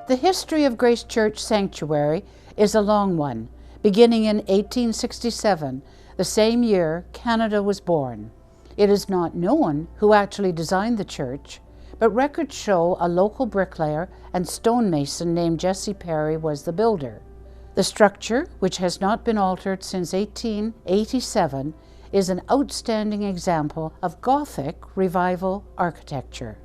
The history of Grace Church Sanctuary is a long one, beginning in 1867, the same year Canada was born. It is not known who actually designed the church, but records show a local bricklayer and stonemason named Jesse Perry was the builder. The structure, which has not been altered since 1887, is an outstanding example of Gothic revival architecture.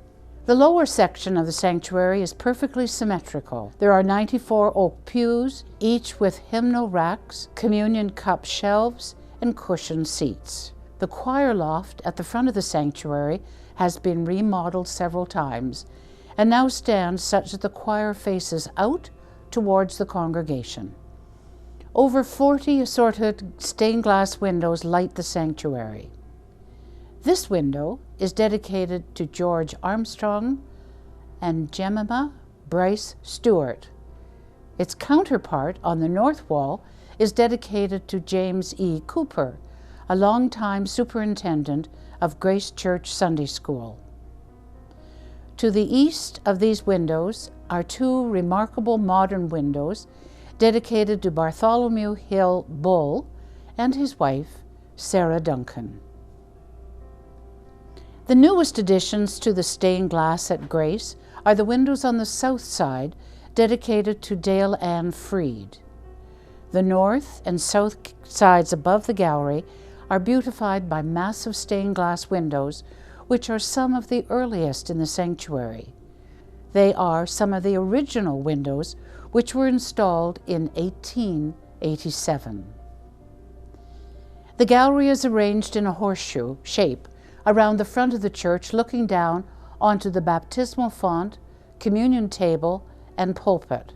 The lower section of the sanctuary is perfectly symmetrical. There are 94 oak pews, each with hymnal racks, communion cup shelves, and cushioned seats. The choir loft at the front of the sanctuary has been remodeled several times and now stands such that the choir faces out towards the congregation. Over 40 assorted stained glass windows light the sanctuary. This window is dedicated to George Armstrong and Jemima Bryce Stewart. Its counterpart on the north wall is dedicated to James E. Cooper, a longtime superintendent of Grace Church Sunday School. To the east of these windows are two remarkable modern windows dedicated to Bartholomew Hill Bull and his wife, Sarah Duncan. The newest additions to the stained glass at Grace are the windows on the south side dedicated to Dale Ann Freed. The north and south sides above the gallery are beautified by massive stained glass windows, which are some of the earliest in the sanctuary. They are some of the original windows which were installed in 1887. The gallery is arranged in a horseshoe shape around the front of the church, looking down onto the baptismal font, communion table, and pulpit.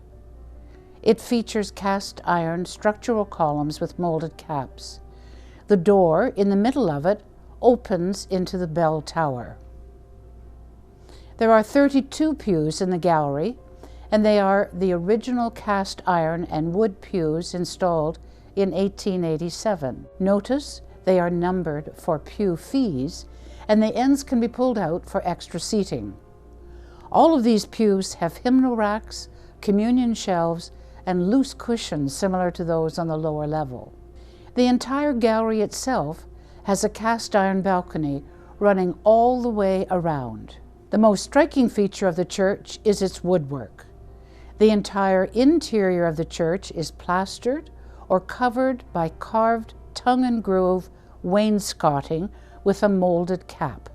It features cast iron structural columns with molded caps. The door in the middle of it opens into the bell tower. There are 32 pews in the gallery, and they are the original cast iron and wood pews installed in 1887. Notice they are numbered for pew fees, and the ends can be pulled out for extra seating. All of these pews have hymnal racks, communion shelves, and loose cushions similar to those on the lower level. The entire gallery itself has a cast iron balcony running all the way around. The most striking feature of the church is its woodwork. The entire interior of the church is plastered or covered by carved tongue and groove wainscoting with a molded cap.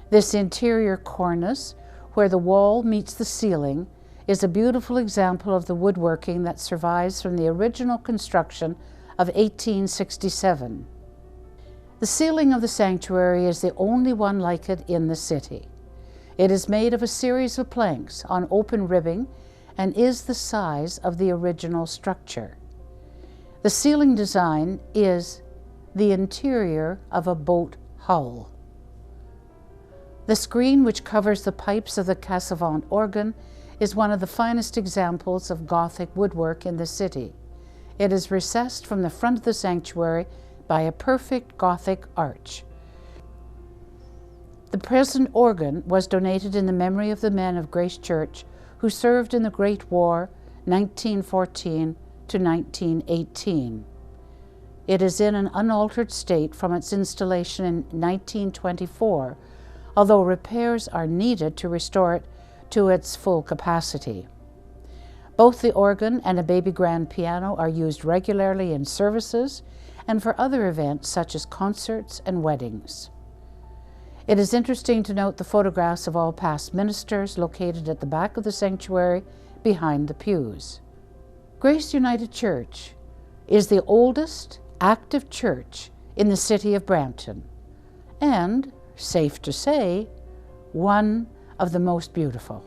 This interior cornice, where the wall meets the ceiling, is a beautiful example of the woodworking that survives from the original construction of 1867. The ceiling of the sanctuary is the only one like it in the city. It is made of a series of planks on open ribbing and is the size of the original structure. The ceiling design is the interior of a boat hull. The screen which covers the pipes of the Cassavant organ is one of the finest examples of Gothic woodwork in the city. It is recessed from the front of the sanctuary by a perfect Gothic arch. The present organ was donated in the memory of the men of Grace Church who served in the Great War, 1914 to 1918. It is in an unaltered state from its installation in 1924, although repairs are needed to restore it to its full capacity. Both the organ and a baby grand piano are used regularly in services and for other events such as concerts and weddings. It is interesting to note the photographs of all past ministers located at the back of the sanctuary behind the pews. Grace United Church is the oldest active church in the city of Brampton and, safe to say, one of the most beautiful.